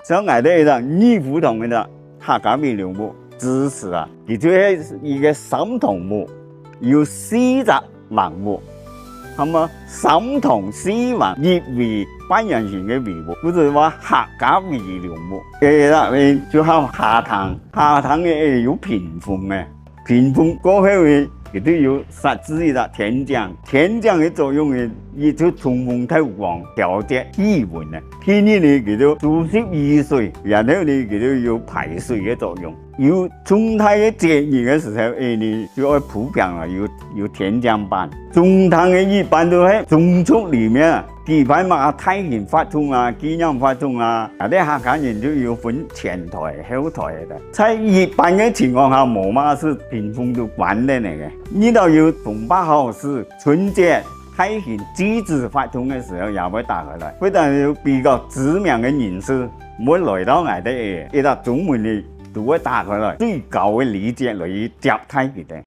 所以我哋呢個二胡同嘅啦，客家味良木知識啊，佢就係一個三同木，要四隻盲木，係嘛？三同四盲葉為半人形嘅味木，就是話客家味良木。啦，就好下堂嘅有屏風嘅，屏風過後嘅。佢都要設置一個天井，天井嘅作用係亦都通風透光，調節氣溫嘅。天氣呢，佢都注濕雨水，然後呢，佢都要排水嘅作用。要中太嘅節熱嘅時候，你就要普遍啦，要天井板。中太嘅一般都喺中速裏面，幾排嘛太陽發通啊，機氧發通啊，啲客家人都要分前台、後台嘅。在一般嘅情況下，冇嘛是屏風都關的那個。呢度要風把好是春節太陽機子發通嘅時候，也會打開來。非常有比較知名嘅人士，每來到我哋一到中門呢，都會打開來，最高嘅禮節來接待佢哋。